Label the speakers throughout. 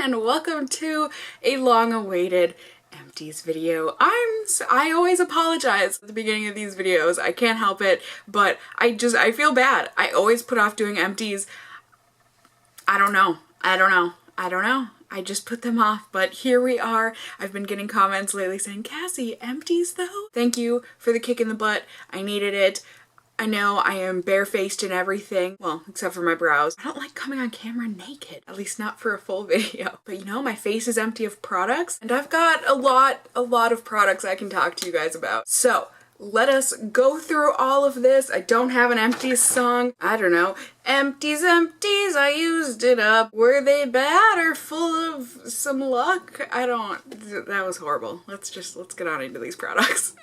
Speaker 1: and welcome to a long-awaited Empties video. I always apologize at the beginning of these videos. I can't help it, but I feel bad. I always put off doing empties. I don't know. I just put them off, but here we are. I've been getting comments lately saying, Cassie, empties though? Thank you for the kick in the butt. I needed it. I know I am barefaced and everything, well, except for my brows. I don't like coming on camera naked, at least not for a full video. But you know, my face is empty of products, and I've got a lot of products I can talk to you guys about. So let us go through all of this. I don't have an empties song. I don't know. Empties, empties, I used it up. Were they bad or full of some luck? That was horrible. Let's get on into these products.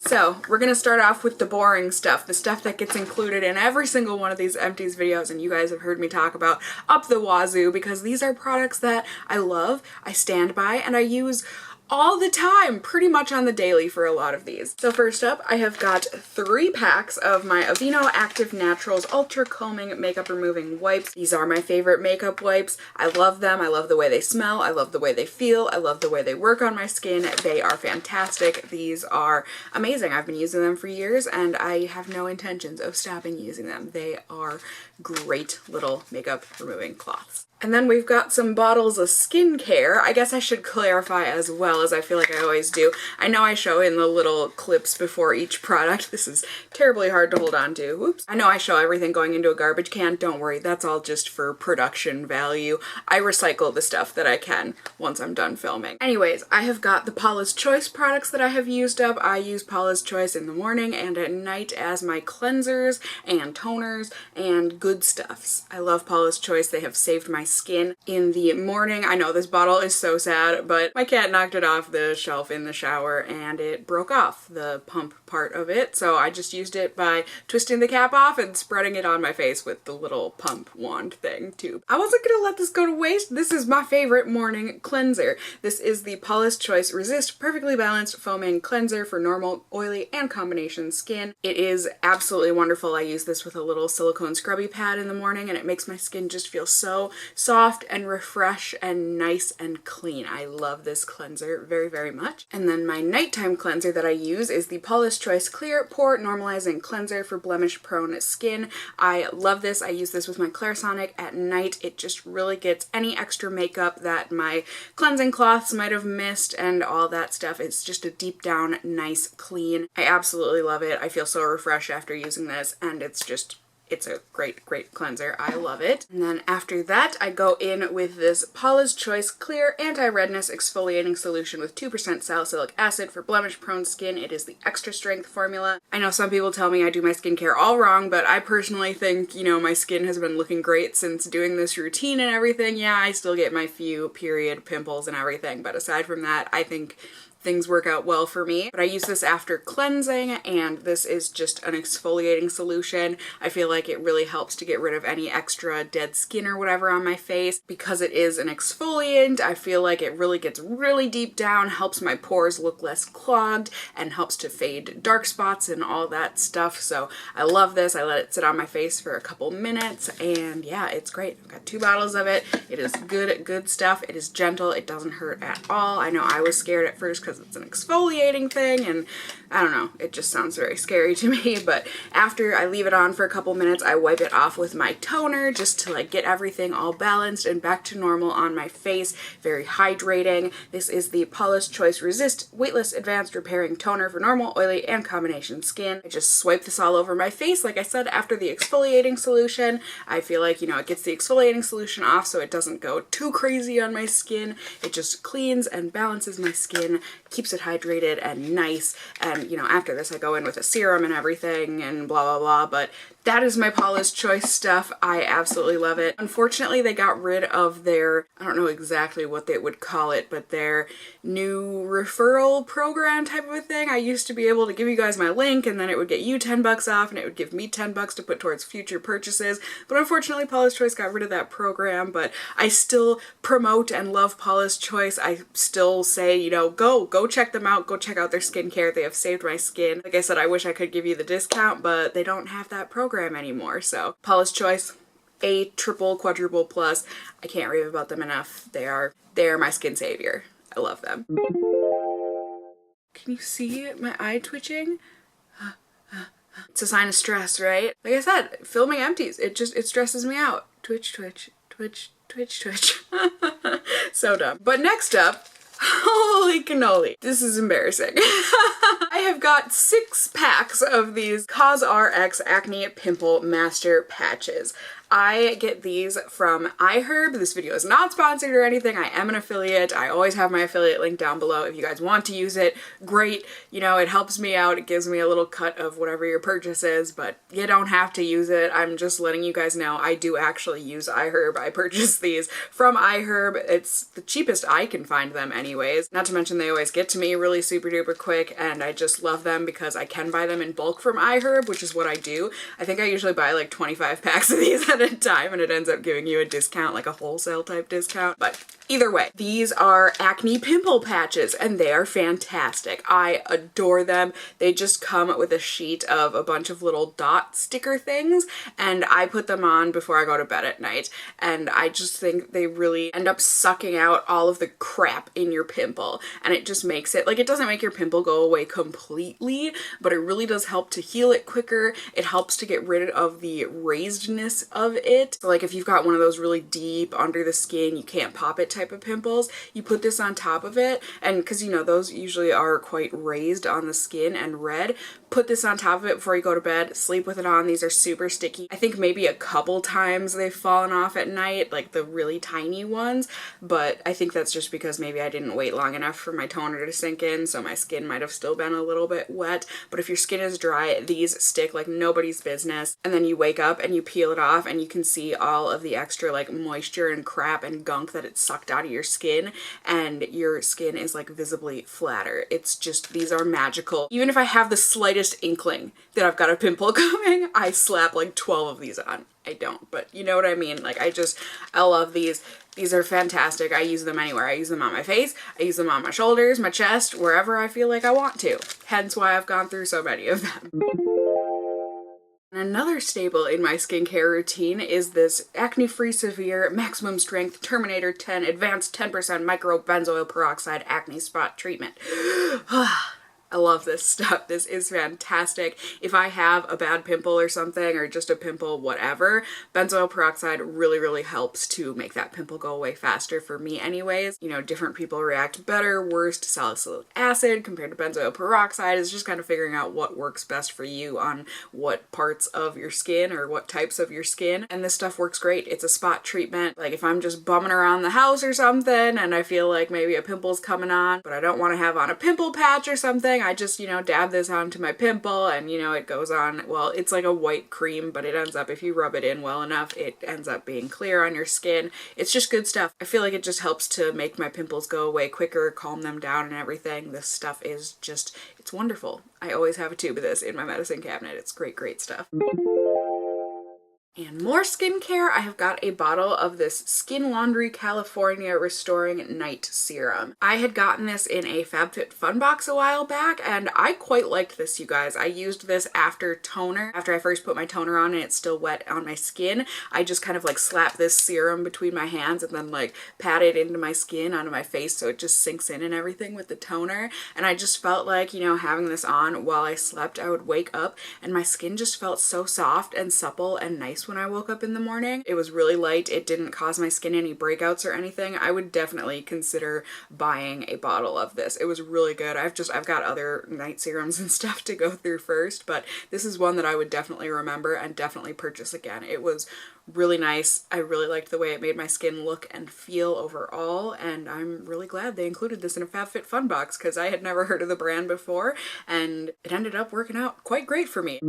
Speaker 1: So we're gonna start off with the boring stuff, the stuff that gets included in every single one of these empties videos, and you guys have heard me talk about up the wazoo because these are products that I love, I stand by, and I use all the time, pretty much on the daily for a lot of these. So first up, I have got 3 packs of my Aveeno Active Naturals Ultra Combing Makeup Removing Wipes. These are my favorite makeup wipes. I love them. I love the way they smell. I love the way they feel. I love the way they work on my skin. They are fantastic. These are amazing. I've been using them for years and I have no intentions of stopping using them. They are great little makeup removing cloths. And then we've got some bottles of skincare. I guess I should clarify as well, as I feel like I always do. I know I show in the little clips before each product. This is terribly hard to hold on to. Whoops. I know I show everything going into a garbage can. Don't worry, that's all just for production value. I recycle the stuff that I can once I'm done filming. Anyways, I have got the Paula's Choice products that I have used up. I use Paula's Choice in the morning and at night as my cleansers and toners and good stuffs. I love Paula's Choice. They have saved my skin in the morning. I know this bottle is so sad, but my cat knocked it off the shelf in the shower and it broke off the pump part of it, so I just used it by twisting the cap off and spreading it on my face with the little pump wand thing too. I wasn't gonna let this go to waste. This is my favorite morning cleanser. This is the Paula's Choice Resist Perfectly Balanced Foaming Cleanser for normal, oily, and combination skin. It is absolutely wonderful. I use this with a little silicone scrubby pad in the morning and it makes my skin just feel so soft and refresh and nice and clean. I love this cleanser very, very much. And then my nighttime cleanser that I use is the Paula's Choice Clear Pore Normalizing Cleanser for blemish prone skin. I love this. I use this with my Clarisonic at night. It just really gets any extra makeup that my cleansing cloths might have missed and all that stuff. It's just a deep down, nice, clean. I absolutely love it. I feel so refreshed after using this and it's a great cleanser. I love it. And then after that, I go in with this Paula's Choice Clear Anti-Redness Exfoliating Solution with 2% salicylic acid for blemish-prone skin. It is the extra strength formula. I know some people tell me I do my skincare all wrong, but I personally think, you know, my skin has been looking great since doing this routine and everything. Yeah, I still get my few period pimples and everything, but aside from that, I think things work out well for me. But I use this after cleansing and this is just an exfoliating solution. I feel like it really helps to get rid of any extra dead skin or whatever on my face. Because it is an exfoliant, I feel like it really gets really deep down, helps my pores look less clogged, and helps to fade dark spots and all that stuff. So I love this. I let it sit on my face for a couple minutes and yeah, it's great. I've got 2 bottles of it. It is good stuff. It is gentle. It doesn't hurt at all. I know I was scared at first because it's an exfoliating thing and I don't know, it just sounds very scary to me, but after I leave it on for a couple minutes, I wipe it off with my toner just to like get everything all balanced and back to normal on my face. Very hydrating. This is the Paula's Choice Resist Weightless Advanced Repairing Toner for normal, oily, and combination skin. I just swipe this all over my face, like I said, after the exfoliating solution. I feel like, you know, it gets the exfoliating solution off so it doesn't go too crazy on my skin. It just cleans and balances my skin, keeps it hydrated and nice, and you know, after this I go in with a serum and everything and blah blah blah, but that is my Paula's Choice stuff. I absolutely love it. Unfortunately, they got rid of their, I don't know exactly what they would call it, but their new referral program type of a thing. I used to be able to give you guys my link and then it would get you 10 bucks off and it would give me 10 bucks to put towards future purchases. But unfortunately, Paula's Choice got rid of that program, but I still promote and love Paula's Choice. I still say, you know, go go check them out. Go check out their skincare. They have saved my skin. Like I said, I wish I could give you the discount, but they don't have that program anymore. So Paula's Choice, A, triple, quadruple plus. I can't rave about them enough. They are my skin savior. I love them. Can you see my eye twitching? It's a sign of stress, right? Like I said, filming Empties, it stresses me out. Twitch, twitch, twitch, twitch, twitch. So dumb. But next up, holy cannoli. This is embarrassing. I have got 6 packs of these CosRX Acne Pimple Master Patches. I get these from iHerb. This video is not sponsored or anything. I am an affiliate. I always have my affiliate link down below. If you guys want to use it, great. You know, it helps me out. It gives me a little cut of whatever your purchase is, but you don't have to use it. I'm just letting you guys know I do actually use iHerb. I purchased these from iHerb. It's the cheapest I can find them anyways. Not to mention they always get to me really super duper quick, and I just love them because I can buy them in bulk from iHerb, which is what I do. I think I usually buy like 25 packs of these at a time, and it ends up giving you a discount, like a wholesale type discount. But either way, these are acne pimple patches and they are fantastic. I adore them. They just come with a sheet of a bunch of little dot sticker things, and I put them on before I go to bed at night, and I just think they really end up sucking out all of the crap in your pimple, and it just makes it, like, it doesn't make your pimple go away completely, but it really does help to heal it quicker. It helps to get rid of the raisedness of it. So like if you've got one of those really deep under the skin, you can't pop it type of pimples, you put this on top of it, and because you know those usually are quite raised on the skin and red, put this on top of it before you go to bed, sleep with it on. These are super sticky. I think maybe a couple times they've fallen off at night, like the really tiny ones, but I think that's just because maybe I didn't wait long enough for my toner to sink in, so my skin might have still been a little bit wet. But if your skin is dry, these stick like nobody's business, and then you wake up and you peel it off and you can see all of the extra like moisture and crap and gunk that it sucked out of your skin, and your skin is like visibly flatter. It's just, these are magical. Even if I have the slightest inkling that I've got a pimple coming, I slap like 12 of these on. I don't, but you know what I mean? Like I love these. These are fantastic. I use them anywhere. I use them on my face, I use them on my shoulders, my chest, wherever I feel like I want to. Hence why I've gone through so many of them. And another staple in my skincare routine is this Acne Free Severe Maximum Strength Terminator 10 Advanced 10% Micro Benzoyl Peroxide Acne Spot Treatment. I love this stuff. This is fantastic. If I have a bad pimple or something, or just a pimple, whatever, benzoyl peroxide really, really helps to make that pimple go away faster for me anyways. You know, different people react better, worse to salicylic acid compared to benzoyl peroxide. It's just kind of figuring out what works best for you on what parts of your skin or what types of your skin. And this stuff works great. It's a spot treatment. Like if I'm just bumming around the house or something and I feel like maybe a pimple's coming on, but I don't want to have on a pimple patch or something, I just, you know, dab this onto my pimple and, you know, it goes on. Well, it's like a white cream, but it ends up, if you rub it in well enough, it ends up being clear on your skin. It's just good stuff. I feel like it just helps to make my pimples go away quicker, calm them down and everything. This stuff is just, it's wonderful. I always have a tube of this in my medicine cabinet. It's great, great stuff. And more skincare, I have got a bottle of this Skin Laundry California Restoring Night Serum. I had gotten this in a FabFitFun box a while back, and I quite liked this, you guys. I used this after toner. After I first put my toner on and it's still wet on my skin, I just kind of like slap this serum between my hands and then like pat it into my skin, onto my face, so it just sinks in and everything with the toner. And I just felt like, you know, having this on while I slept, I would wake up and my skin just felt so soft and supple and nice when I woke up in the morning. It was really light. It didn't cause my skin any breakouts or anything. I would definitely consider buying a bottle of this. It was really good. I've got other night serums and stuff to go through first, but this is one that I would definitely remember and definitely purchase again. It was really nice. I really liked the way it made my skin look and feel overall, and I'm really glad they included this in a FabFitFun box because I had never heard of the brand before, and it ended up working out quite great for me.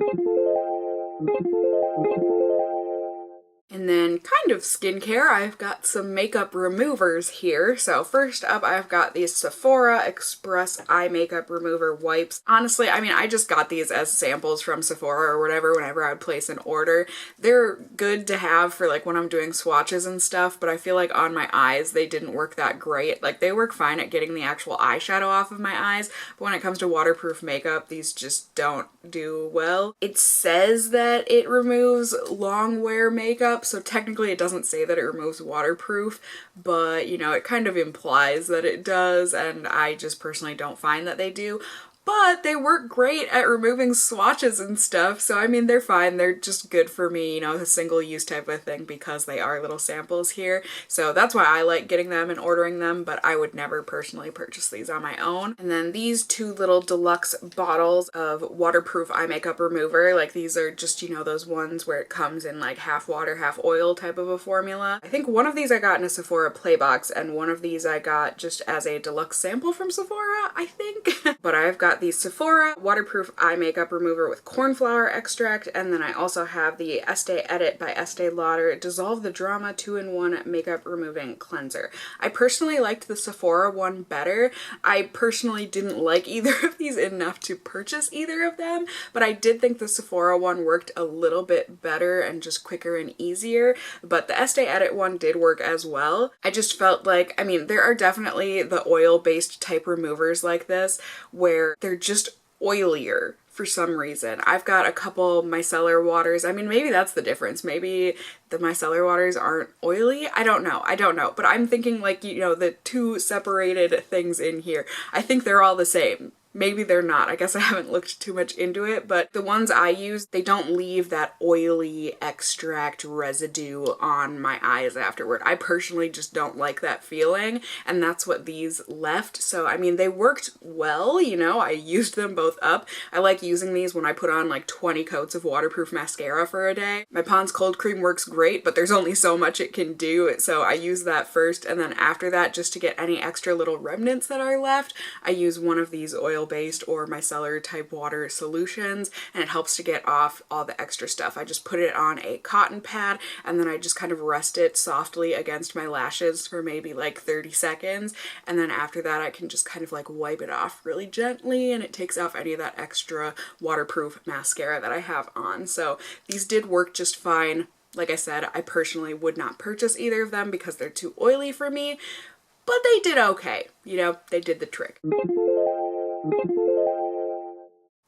Speaker 1: And then kind of skincare, I've got some makeup removers here. So first up, I've got these Sephora Express Eye Makeup Remover Wipes. Honestly, I mean, I just got these as samples from Sephora or whatever whenever I would place an order. They're good to have for like when I'm doing swatches and stuff, but I feel like on my eyes, they didn't work that great. Like they work fine at getting the actual eyeshadow off of my eyes, but when it comes to waterproof makeup, these just don't do well. It says that it removes long wear makeup, so technically it doesn't say that it removes waterproof, but you know, it kind of implies that it does, and I just personally don't find that they do. But they work great at removing swatches and stuff, so I mean, they're fine. They're just good for me, you know, a single use type of thing because they are little samples here. So that's why I like getting them and ordering them, but I would never personally purchase these on my own. And then these two little deluxe bottles of waterproof eye makeup remover, like these are just, you know, those ones where it comes in like half water, half oil type of a formula. I think one of these I got in a Sephora play box, and one of these I got just as a deluxe sample from Sephora, I think. But I've got the Sephora waterproof eye makeup remover with cornflower extract, and then I also have the Estee Edit by Estee Lauder Dissolve the Drama 2-in-1 makeup removing cleanser. I personally liked the Sephora one better. I personally didn't like either of these enough to purchase either of them, but I did think the Sephora one worked a little bit better and just quicker and easier, but the Estee Edit one did work as well. I just felt like, I mean, there are definitely the oil-based type removers like this where they're just oilier for some reason. I've got a couple micellar waters. I mean, maybe that's the difference. Maybe the micellar waters aren't oily. I don't know. But I'm thinking like, you know, the two separated things in here, I think they're all the same. Maybe they're not. I guess I haven't looked too much into it, but the ones I use, they don't leave that oily extract residue on my eyes afterward. I personally just don't like that feeling, and that's what these left. So, I mean, they worked well, you know, I used them both up. I like using these when I put on like 20 coats of waterproof mascara for a day. My Pond's Cold Cream works great, but there's only so much it can do, so I use that first, and then after that, just to get any extra little remnants that are left, I use one of these oil-based or micellar type water solutions, and it helps to get off all the extra stuff. I just put it on a cotton pad, and then I just kind of rest it softly against my lashes for maybe like 30 seconds, and then after that I can just kind of like wipe it off really gently, and it takes off any of that extra waterproof mascara that I have on. So these did work just fine. Like I said, I personally would not purchase either of them because they're too oily for me, but they did okay. You know, they did the trick.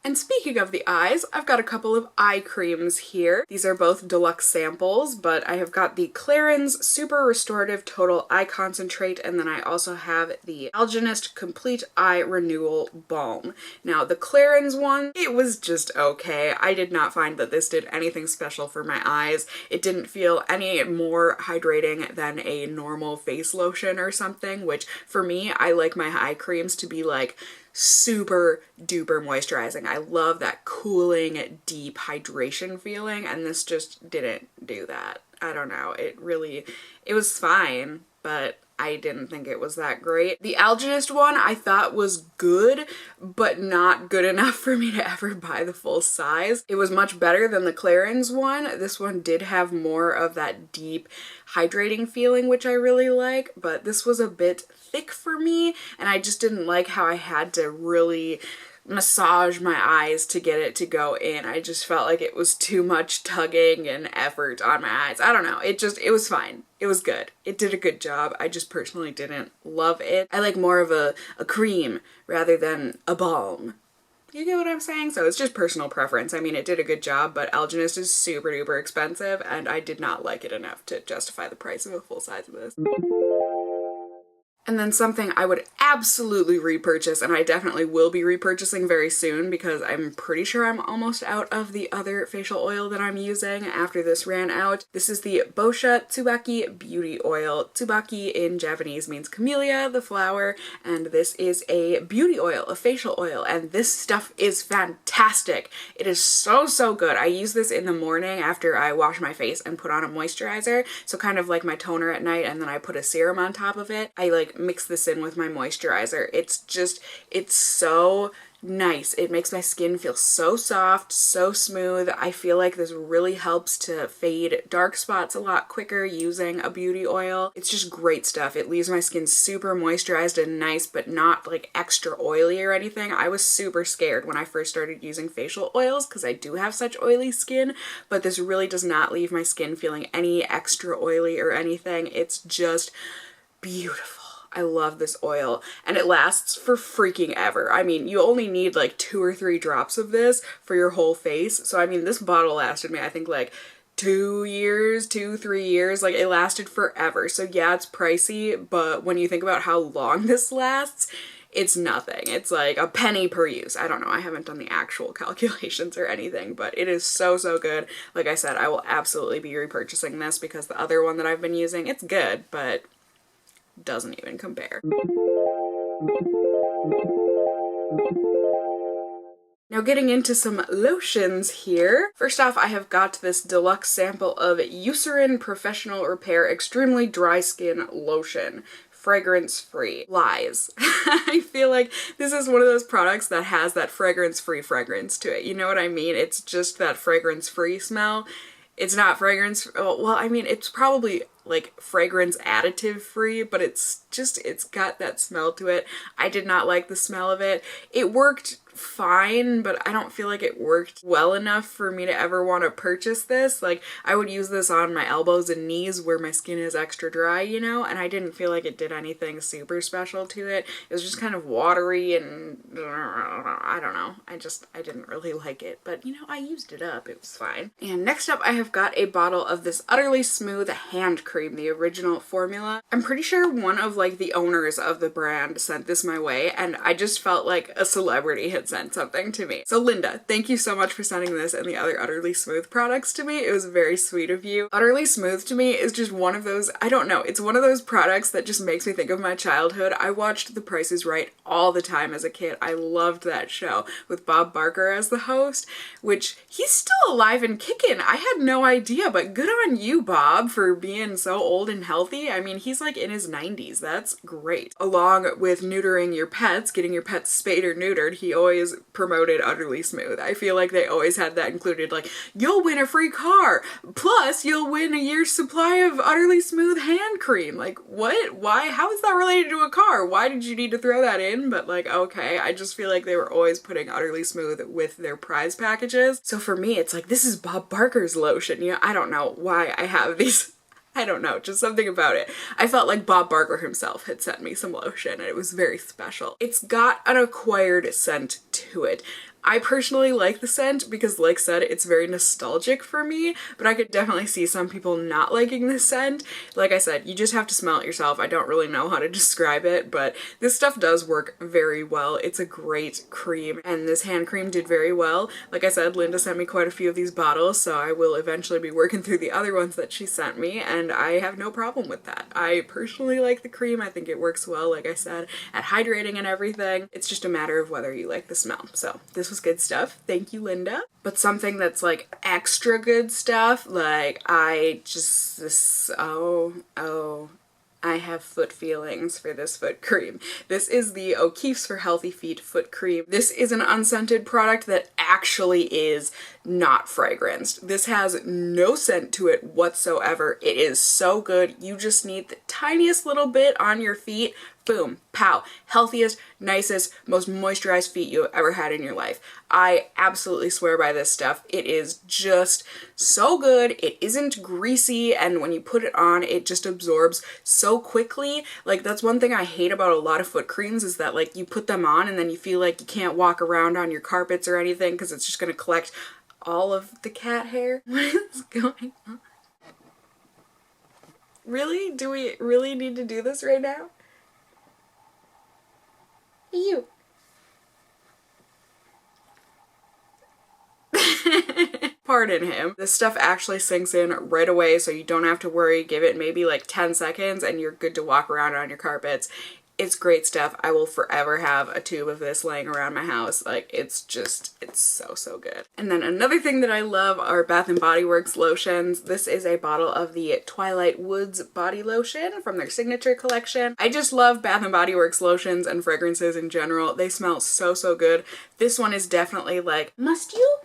Speaker 1: And speaking of the eyes, I've got a couple of eye creams here. These are both deluxe samples, but I have got the Clarins Super Restorative Total Eye Concentrate, and then I also have the Algenist Complete Eye Renewal Balm. Now, the Clarins one, it was just okay. I did not find that this did anything special for my eyes. It didn't feel any more hydrating than a normal face lotion or something, which for me, I like my eye creams to be like super duper moisturizing. I love that cooling, deep hydration feeling, and this just didn't do that. I don't know. It was fine, but I didn't think it was that great. The Algenist one I thought was good, but not good enough for me to ever buy the full size. It was much better than the Clarins one. This one did have more of that deep hydrating feeling, which I really like, but this was a bit thick for me, and I just didn't like how I had to really massage my eyes to get it to go in. I just felt like it was too much tugging and effort on my eyes. I don't know. It was fine. It was good. It did a good job. I just personally didn't love it. I like more of a cream rather than a balm. You get what I'm saying? So it's just personal preference. I mean, it did a good job, but Algenist is super duper expensive, and I did not like it enough to justify the price of a full size of this. And then something I would absolutely repurchase, and I definitely will be repurchasing very soon because I'm pretty sure I'm almost out of the other facial oil that I'm using after this ran out. This is the Boscia Tsubaki Beauty Oil. Tsubaki in Japanese means camellia, the flower, and this is a beauty oil, a facial oil, and this stuff is fantastic. It is so, so good. I use this in the morning after I wash my face and put on a moisturizer, so kind of like my toner at night, and then I put a serum on top of it. I like mix this in with my moisturizer. It's so nice. It makes my skin feel so soft, so smooth. I feel like this really helps to fade dark spots a lot quicker using a beauty oil. It's just great stuff. It leaves my skin super moisturized and nice, but not like extra oily or anything. I was super scared when I first started using facial oils because I do have such oily skin, but this really does not leave my skin feeling any extra oily or anything. It's just beautiful. I love this oil, and it lasts for freaking ever. I mean, you only need like 2 or 3 drops of this for your whole face. So I mean, this bottle lasted me, I think, like 2 years, 3 years. Like, it lasted forever. So yeah, it's pricey, but when you think about how long this lasts, it's nothing. It's like a penny per use. I don't know. I haven't done the actual calculations or anything, but it is so, so good. Like I said, I will absolutely be repurchasing this because the other one that I've been using, it's good, but doesn't even compare. Now getting into some lotions here. First off, I have got this deluxe sample of Eucerin Professional Repair Extremely Dry Skin Lotion. Fragrance-free. Lies. I feel like this is one of those products that has that fragrance-free fragrance to it. You know what I mean? It's just that fragrance-free smell. It's not fragrance, well, I mean, it's probably like fragrance additive free, but it's got that smell to it. I did not like the smell of it. It worked fine, but I don't feel like it worked well enough for me to ever want to purchase this. Like, I would use this on my elbows and knees where my skin is extra dry, you know, and I didn't feel like it did anything super special to it. It was just kind of watery and I don't know. I didn't really like it, but you know, I used it up. It was fine. And next up, I have got a bottle of this Utterly Smooth hand cream, the original formula. I'm pretty sure one of like the owners of the brand sent this my way, and I just felt like a celebrity had sent something to me. So Linda, thank you so much for sending this and the other Utterly Smooth products to me. It was very sweet of you. Utterly Smooth to me is just one of those, I don't know, it's one of those products that just makes me think of my childhood. I watched The Price is Right all the time as a kid. I loved that show with Bob Barker as the host, which he's still alive and kicking. I had no idea, but good on you, Bob, for being so old and healthy. I mean, he's like in his 90s. That's great. Along with neutering your pets, getting your pets spayed or neutered, he always promoted Utterly Smooth. I feel like they always had that included, like, you'll win a free car, plus you'll win a year's supply of Utterly Smooth hand cream. Like, what? Why? How is that related to a car? Why did you need to throw that in? But like, okay, I just feel like they were always putting Utterly Smooth with their prize packages. So for me, it's like, this is Bob Barker's lotion. You know, I don't know why I have these. I don't know, just something about it. I felt like Bob Barker himself had sent me some lotion, and it was very special. It's got an acquired scent to it. I personally like the scent because, like I said, it's very nostalgic for me, but I could definitely see some people not liking this scent. Like I said, you just have to smell it yourself. I don't really know how to describe it, but this stuff does work very well. It's a great cream, and this hand cream did very well. Like I said, Linda sent me quite a few of these bottles, so I will eventually be working through the other ones that she sent me, and I have no problem with that. I personally like the cream. I think it works well, like I said, at hydrating and everything. It's just a matter of whether you like the smell. So this was good stuff. Thank you, Linda. But something that's like extra good stuff, like I have foot feelings for this foot cream. This is the O'Keeffe's for Healthy Feet foot cream. This is an unscented product that actually is not fragranced. This has no scent to it whatsoever. It is so good. You just need the tiniest little bit on your feet. Boom, pow. Healthiest, nicest, most moisturized feet you've ever had in your life. I absolutely swear by this stuff. It is just so good. It isn't greasy, and when you put it on, it just absorbs so quickly. Like, that's one thing I hate about a lot of foot creams, is that like you put them on and then you feel like you can't walk around on your carpets or anything because it's just gonna collect all of the cat hair. What is going on? Really? Do we really need to do this right now? You. Pardon him. This stuff actually sinks in right away, so you don't have to worry. Give it maybe like 10 seconds and you're good to walk around on your carpets. It's great stuff. I will forever have a tube of this laying around my house. Like, it's so good. And then another thing that I love are Bath & Body Works lotions. This is a bottle of the Twilight Woods body lotion from their signature collection. I just love Bath & Body Works lotions and fragrances in general. They smell so good. This one is definitely like, must you?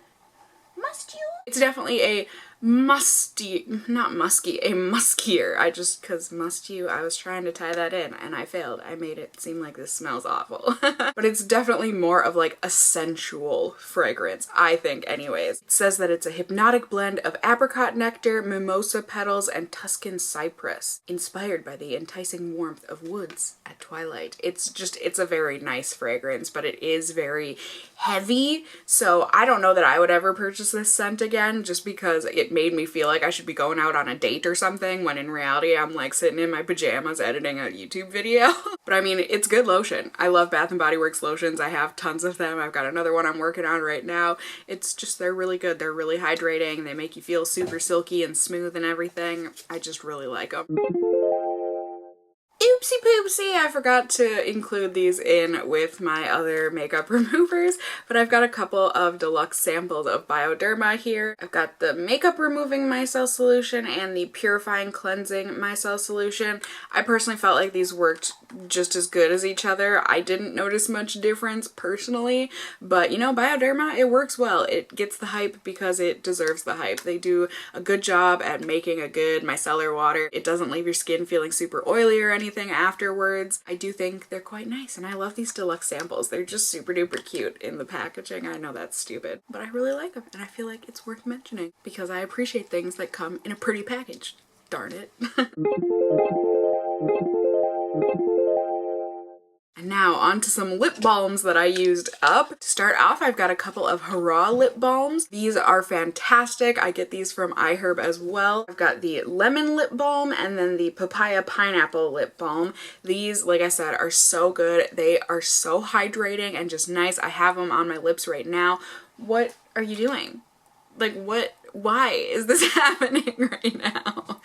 Speaker 1: Must you? It's definitely a musty, not musky, a muskier. Cause must you, I was trying to tie that in and I failed. I made it seem like this smells awful. But it's definitely more of like a sensual fragrance, I think anyways. It says that it's a hypnotic blend of apricot nectar, mimosa petals, and Tuscan cypress, inspired by the enticing warmth of woods at twilight. It's a very nice fragrance, but it is very heavy. So I don't know that I would ever purchase this scent again, just because it made me feel like I should be going out on a date or something, when in reality I'm like sitting in my pajamas editing a YouTube video. But I mean, it's good lotion. I love Bath & Body Works lotions. I have tons of them. I've got another one I'm working on right now. It's just, they're really good. They're really hydrating. They make you feel super silky and smooth and everything. I just really like them. Oopsie poopsie, I forgot to include these in with my other makeup removers, but I've got a couple of deluxe samples of Bioderma here. I've got the makeup removing micelle solution and the purifying cleansing micelle solution. I personally felt like these worked just as good as each other. I didn't notice much difference personally, but you know, Bioderma, it works well. It gets the hype because it deserves the hype. They do a good job at making a good micellar water. It doesn't leave your skin feeling super oily or anything afterwards. I do think they're quite nice, and I love these deluxe samples. They're just super duper cute in the packaging. I know that's stupid, but I really like them, and I feel like it's worth mentioning because I appreciate things that come in a pretty package. Darn it. And now on to some lip balms that I used up. To start off, I've got a couple of Hurrah lip balms. These are fantastic. I get these from iHerb as well. I've got the lemon lip balm and then the papaya pineapple lip balm. These, like I said, are so good. They are so hydrating and just nice. I have them on my lips right now. What are you doing? Like, what? Why is this happening right now?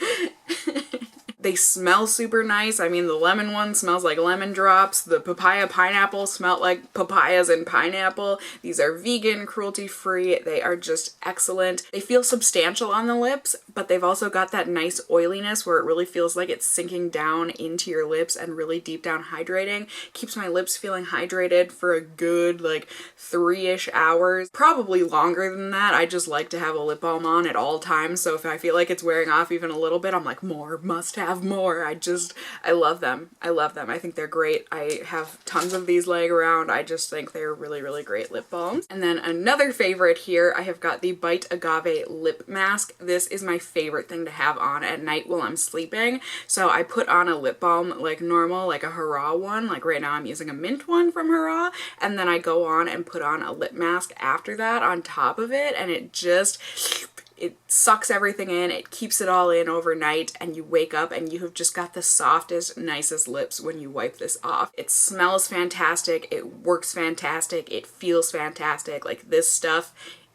Speaker 1: They smell super nice. I mean, the lemon one smells like lemon drops. The papaya pineapple smelled like papayas and pineapple. These are vegan, cruelty-free. They are just excellent. They feel substantial on the lips, but they've also got that nice oiliness where it really feels like it's sinking down into your lips and really deep down hydrating. Keeps my lips feeling hydrated for a good like 3-ish hours. Probably longer than that. I just like to have a lip balm on at all times, so if I feel like it's wearing off even a little bit, I'm like, more, must have more. I love them. I love them. I think they're great. I have tons of these laying around. I just think they're really great lip balms. And then another favorite here, I have got the Bite Agave lip mask. This is my favorite thing to have on at night while I'm sleeping. So I put on a lip balm like normal, like a Hurrah one. Like right now I'm using a mint one from Hurrah, and then I go on and put on a lip mask after that on top of it, and it sucks everything in, it keeps it all in overnight, and you wake up and you have just got the softest, nicest lips when you wipe this off. It smells fantastic, it works fantastic, it feels fantastic. Like, this stuff,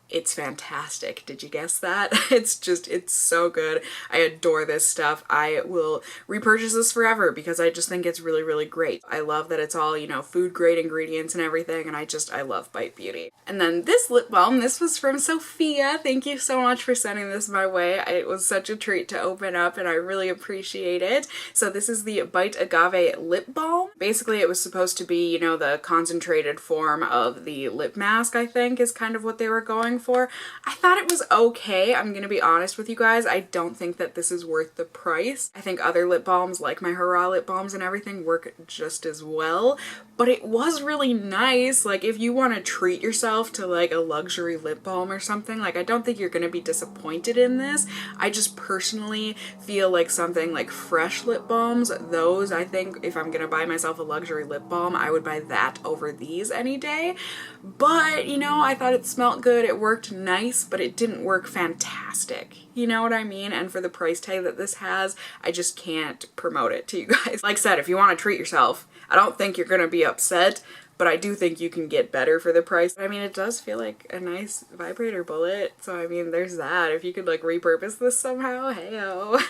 Speaker 1: it's fantastic. Did you guess that? It's so good. I adore this stuff. I will repurchase this forever because I just think it's really great. I love that it's all, you know, food grade ingredients and everything, and I love Bite Beauty. And then this lip balm, this was from Sophia. Thank you so much for sending this my way. It was such a treat to open up, and I really appreciate it. So this is the Bite Agave lip balm. Basically, it was supposed to be, you know, the concentrated form of the lip mask, I think, is kind of what they were going for. I thought it was okay. I'm gonna be honest with you guys. I don't think that this is worth the price. I think other lip balms, like my Hurrah lip balms and everything, work just as well, but it was really nice. Like, if you want to treat yourself to like a luxury lip balm or something, like, I don't think you're gonna be disappointed in this. I just personally feel like something like Fresh lip balms, those, I think if I'm gonna buy myself a luxury lip balm, I would buy that over these any day. But, you know, I thought it smelled good, it worked nice, but it didn't work fantastic. You know what I mean? And for the price tag that this has, I just can't promote it to you guys. Like I said, if you want to treat yourself, I don't think you're gonna be upset, but I do think you can get better for the price. I mean, it does feel like a nice vibrator bullet, so I mean, there's that. If you could like repurpose this somehow, heyo.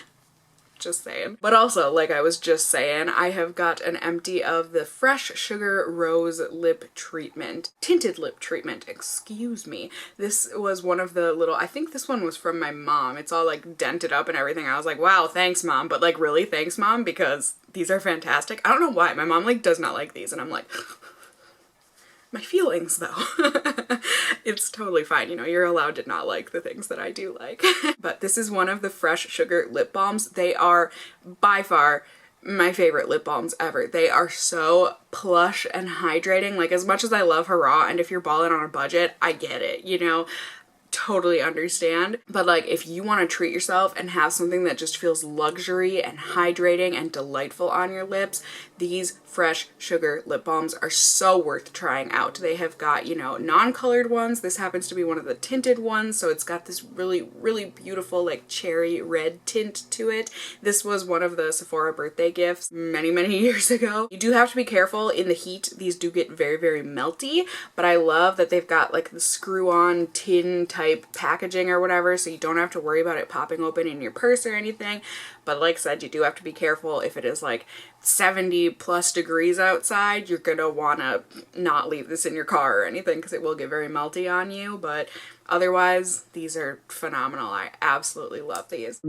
Speaker 1: Just saying. But also, like I was just saying, I have got an empty of the Fresh Sugar Rose Lip Treatment. Tinted lip treatment, excuse me. This was one of the little, I think this one was from my mom. It's all like dented up and everything. I was like, wow, thanks mom. But like, really, thanks mom, because these are fantastic. I don't know why. My mom like does not like these, and I'm like, my feelings though. It's totally fine, you know, you're allowed to not like the things that I do like. But this is one of the Fresh Sugar lip balms. They are by far my favorite lip balms ever. They are so plush and hydrating. Like, as much as I love Hurrah, and if you're balling on a budget, I get it, you know, totally understand. But like, if you want to treat yourself and have something that just feels luxury and hydrating and delightful on your lips, these Fresh Sugar lip balms are so worth trying out. They have got, you know, non-colored ones. This happens to be one of the tinted ones, so it's got this really, really beautiful like cherry red tint to it. This was one of the Sephora birthday gifts many, many years ago. You do have to be careful in the heat. These do get very, very melty, but I love that they've got like the screw-on tin type packaging or whatever, so you don't have to worry about it popping open in your purse or anything. But like I said, you do have to be careful. If it is like 70 plus degrees outside, you're gonna wanna not leave this in your car or anything, because it will get very melty on you. But otherwise, these are phenomenal. I absolutely love these.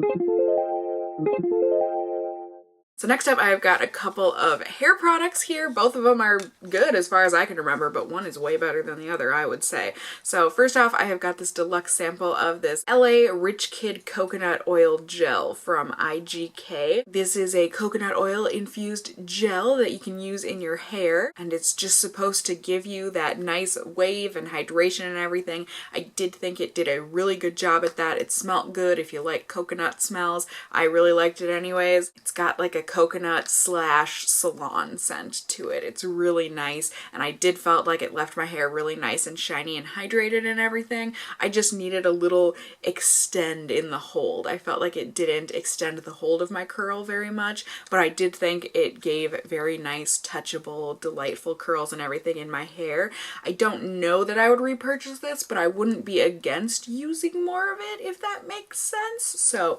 Speaker 1: So next up, I've got a couple of hair products here. Both of them are good as far as I can remember, but one is way better than the other, I would say. So first off, I have got this deluxe sample of this LA Rich Kid Coconut Oil Gel from IGK. This is a coconut oil infused gel that you can use in your hair, and it's just supposed to give you that nice wave and hydration and everything. I did think it did a really good job at that. It smelled good if you like coconut smells. I really liked it anyways. It's got like a coconut slash salon scent to it. It's really nice, and I did felt like it left my hair really nice and shiny and hydrated and everything. I just needed a little extend in the hold. I felt like it didn't extend the hold of my curl very much, but I did think it gave very nice, touchable, delightful curls and everything in my hair. I don't know that I would repurchase this, but I wouldn't be against using more of it, if that makes sense. So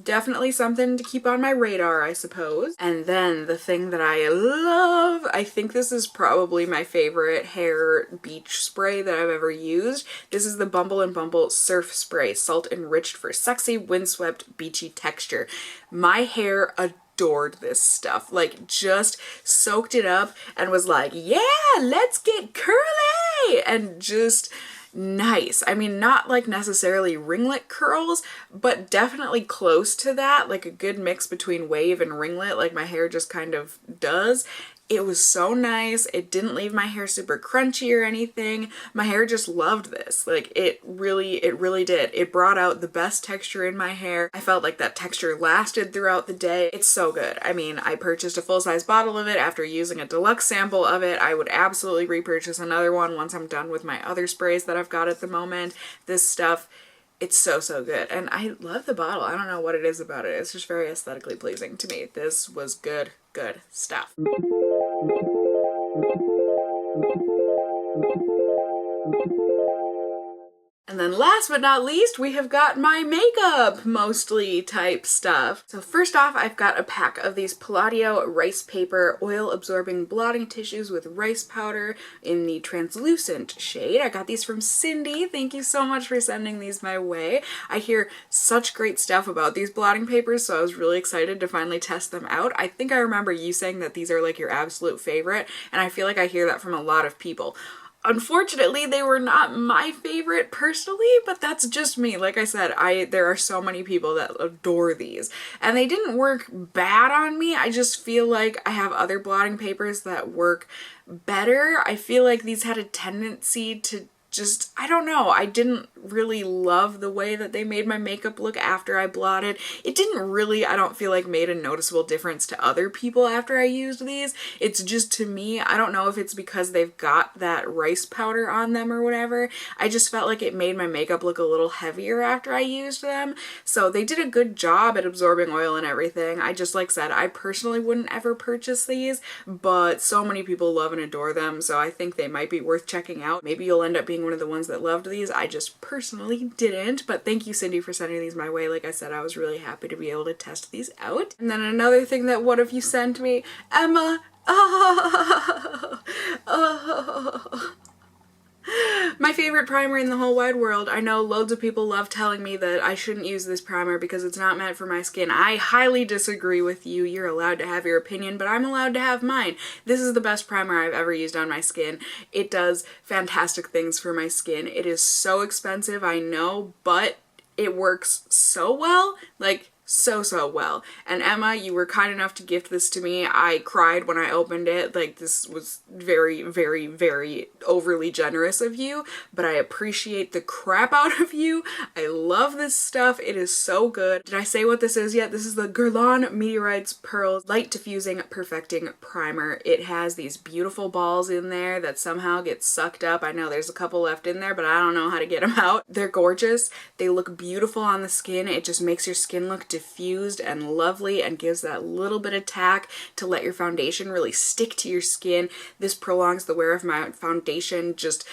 Speaker 1: definitely something to keep on my radar, I suppose. And then the thing that I love, I think this is probably my favorite hair beach spray that I've ever used. This is the Bumble & Bumble Surf Spray, salt enriched for sexy, windswept, beachy texture. My hair adored this stuff, like just soaked it up and was like, yeah, let's get curly, and just nice. I mean, not like necessarily ringlet curls, but definitely close to that, like a good mix between wave and ringlet, like my hair just kind of does. It was so nice. It didn't leave my hair super crunchy or anything. My hair just loved this. Like it really did. It brought out the best texture in my hair. I felt like that texture lasted throughout the day. It's so good. I mean, I purchased a full-size bottle of it after using a deluxe sample of it. I would absolutely repurchase another one once I'm done with my other sprays that I've got at the moment. This stuff, it's so, so good. And I love the bottle. I don't know what it is about it. It's just very aesthetically pleasing to me. This was good stuff. And then last but not least, we have got my makeup mostly type stuff. So first off, I've got a pack of these Palladio rice paper oil absorbing blotting tissues with rice powder in the translucent shade. I got these from Cindy. Thank you so much for sending these my way. I hear such great stuff about these blotting papers, so I was really excited to finally test them out. I think I remember you saying that these are like your absolute favorite, and I feel like I hear that from a lot of people. Unfortunately, they were not my favorite personally, but that's just me. Like I said, there are so many people that adore these, and they didn't work bad on me. I just feel like I have other blotting papers that work better. I feel like these had a tendency to just, I don't know, I didn't really love the way that they made my makeup look after I blotted. It didn't really, I don't feel like, made a noticeable difference to other people after I used these. It's just, to me, I don't know if it's because they've got that rice powder on them or whatever. I just felt like it made my makeup look a little heavier after I used them. So they did a good job at absorbing oil and everything. I just, like said, I personally wouldn't ever purchase these, but so many people love and adore them, so I think they might be worth checking out. Maybe you'll end up being one of the ones that loved these. I just personally didn't, but thank you, Cindy, for sending these my way. Like I said, I was really happy to be able to test these out. And then another thing that one of you sent me, Emma. Oh, oh. My favorite primer in the whole wide world. I know loads of people love telling me that I shouldn't use this primer because it's not meant for my skin. I highly disagree with you. You're allowed to have your opinion, but I'm allowed to have mine. This is the best primer I've ever used on my skin. It does fantastic things for my skin. It is so expensive, I know, but it works so well. Like, so well. And Emma, you were kind enough to gift this to me. I cried when I opened it. Like, this was very, very, very overly generous of you, but I appreciate the crap out of you. I love this stuff. It is so good. Did I say what this is yet? This is the Guerlain Meteorites Pearl Light Diffusing Perfecting Primer. It has these beautiful balls in there that somehow get sucked up. I know there's a couple left in there, but I don't know how to get them out. They're gorgeous. They look beautiful on the skin. It just makes your skin look diffused and lovely and gives that little bit of tack to let your foundation really stick to your skin. This prolongs the wear of my foundation just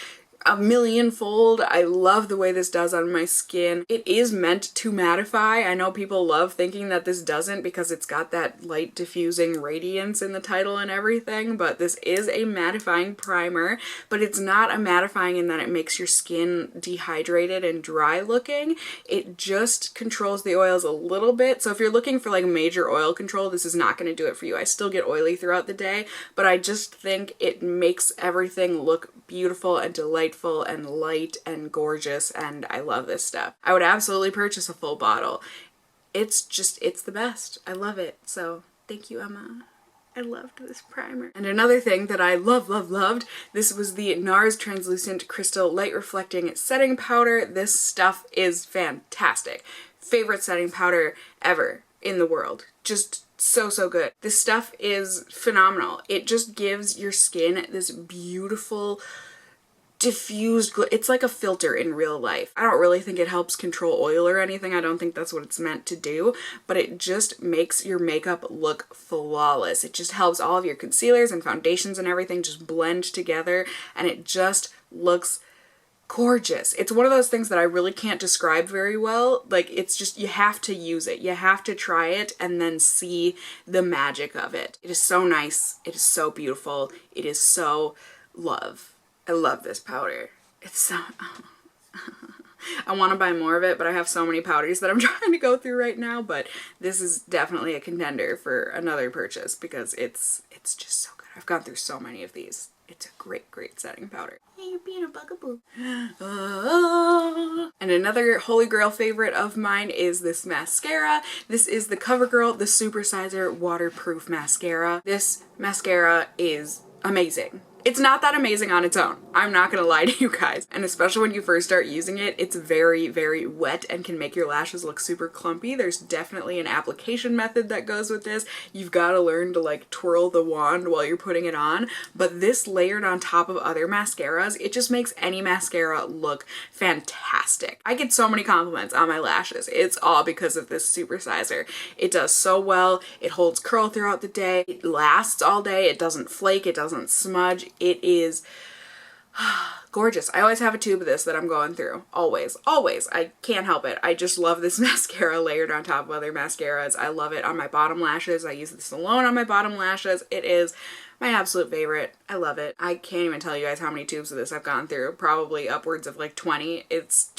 Speaker 1: a millionfold. I love the way this does on my skin. It is meant to mattify. I know people love thinking that this doesn't because it's got that light diffusing radiance in the title and everything, but this is a mattifying primer, but it's not a mattifying in that it makes your skin dehydrated and dry looking. It just controls the oils a little bit. So if you're looking for like major oil control, this is not going to do it for you. I still get oily throughout the day, but I just think it makes everything look beautiful and delightful and light and gorgeous, and I love this stuff. I would absolutely purchase a full bottle. It's the best. I love it. So thank you, Emma. I loved this primer. And another thing that I loved, this was the NARS Translucent Crystal Light Reflecting Setting Powder. This stuff is fantastic. Favorite setting powder ever in the world. Just so good. This stuff is phenomenal. It just gives your skin this beautiful diffused glow. It's like a filter in real life. I don't really think it helps control oil or anything. I don't think that's what it's meant to do, but it just makes your makeup look flawless. It just helps all of your concealers and foundations and everything just blend together, and it just looks gorgeous. It's one of those things that I really can't describe very well. Like, it's just, you have to use it. You have to try it and then see the magic of it. It is so nice. It is so beautiful. It is so love. I love this powder. It's so... I want to buy more of it, but I have so many powders that I'm trying to go through right now, but this is definitely a contender for another purchase because it's just so good. I've gone through so many of these. It's a great setting powder. Hey, you're being a bugaboo. And another holy grail favorite of mine is this mascara. This is the CoverGirl The Supersizer Waterproof Mascara. This mascara is amazing. It's not that amazing on its own. I'm not gonna lie to you guys. And especially when you first start using it, it's very wet and can make your lashes look super clumpy. There's definitely an application method that goes with this. You've got to learn to like twirl the wand while you're putting it on. But this layered on top of other mascaras, it just makes any mascara look fantastic. I get so many compliments on my lashes. It's all because of this supersizer. It does so well. It holds curl throughout the day. It lasts all day. It doesn't flake. It doesn't smudge. It is gorgeous. I always have a tube of this that I'm going through. Always. I can't help it. I just love this mascara layered on top of other mascaras. I love it on my bottom lashes. I use this alone on my bottom lashes. It is my absolute favorite. I love it. I can't even tell you guys how many tubes of this I've gone through. Probably upwards of like 20. It's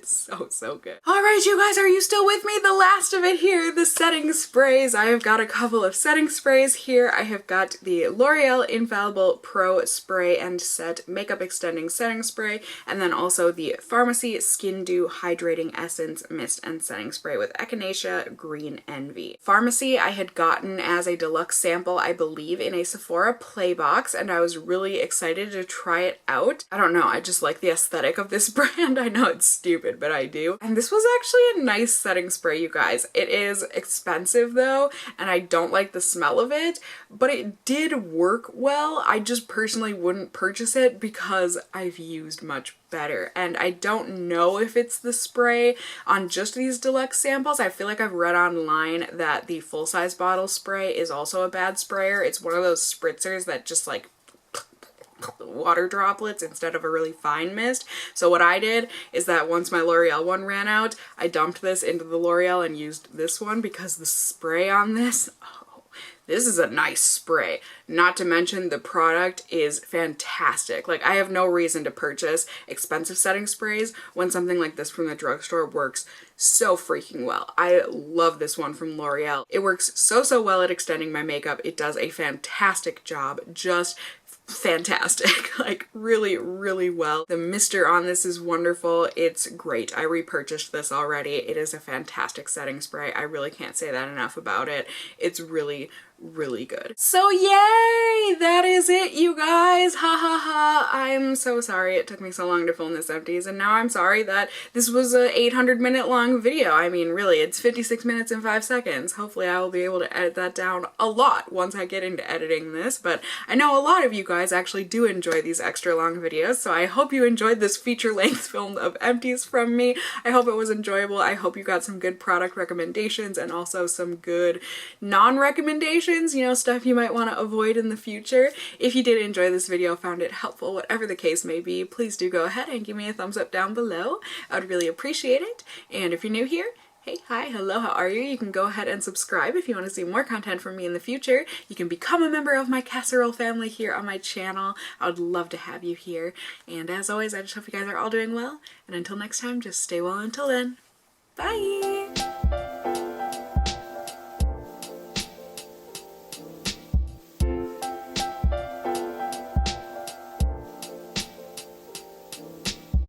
Speaker 1: so good. Alright, you guys, are you still with me? The last of it here, the setting sprays. I have got a couple of setting sprays here. I have got the L'Oreal Infallible Pro Spray and Set Makeup Extending Setting Spray, and then also the Pharmacy Skin Dew Hydrating Essence Mist and Setting Spray with Echinacea Green Envy. Pharmacy I had gotten as a deluxe sample, I believe, in a Sephora Play box, and I was really excited to try it out. I don't know, I just like the aesthetic of this brand. I know it's stupid, but I do. And this was actually a nice setting spray, you guys. It is expensive though, and I don't like the smell of it, but it did work well. I just personally wouldn't purchase it because I've used much better, and I don't know if it's the spray on just these deluxe samples. I feel like I've read online that the full-size bottle spray is also a bad sprayer. It's one of those spritzers that just like water droplets instead of a really fine mist. So what I did is that once my L'Oreal one ran out, I dumped this into the L'Oreal and used this one because the spray on this, oh, this is a nice spray. Not to mention the product is fantastic. Like, I have no reason to purchase expensive setting sprays when something like this from the drugstore works so freaking well. I love this one from L'Oreal. It works so well at extending my makeup. It does a fantastic job. Just fantastic. Like, really well. The mister on this is wonderful. It's great. I repurchased this already. It is a fantastic setting spray. I really can't say that enough about it. It's really good. So yay! That is it, you guys. Ha ha ha. I'm so sorry it took me so long to film this Empties, and now I'm sorry that this was a 800-minute long video. I mean, really, it's 56 minutes and 5 seconds. Hopefully I will be able to edit that down a lot once I get into editing this, but I know a lot of you guys actually do enjoy these extra long videos, so I hope you enjoyed this feature-length film of Empties from me. I hope it was enjoyable. I hope you got some good product recommendations and also some good non-recommendations, you know, stuff you might want to avoid in the future. If you did enjoy this video, found it helpful, whatever the case may be, please do go ahead and give me a thumbs up down below. I would really appreciate it. And if you're new here, hey, hi, hello, how are you? You can go ahead and subscribe if you want to see more content from me in the future. You can become a member of my casserole family here on my channel. I would love to have you here. And as always, I just hope you guys are all doing well. And until next time, just stay well until then. Bye!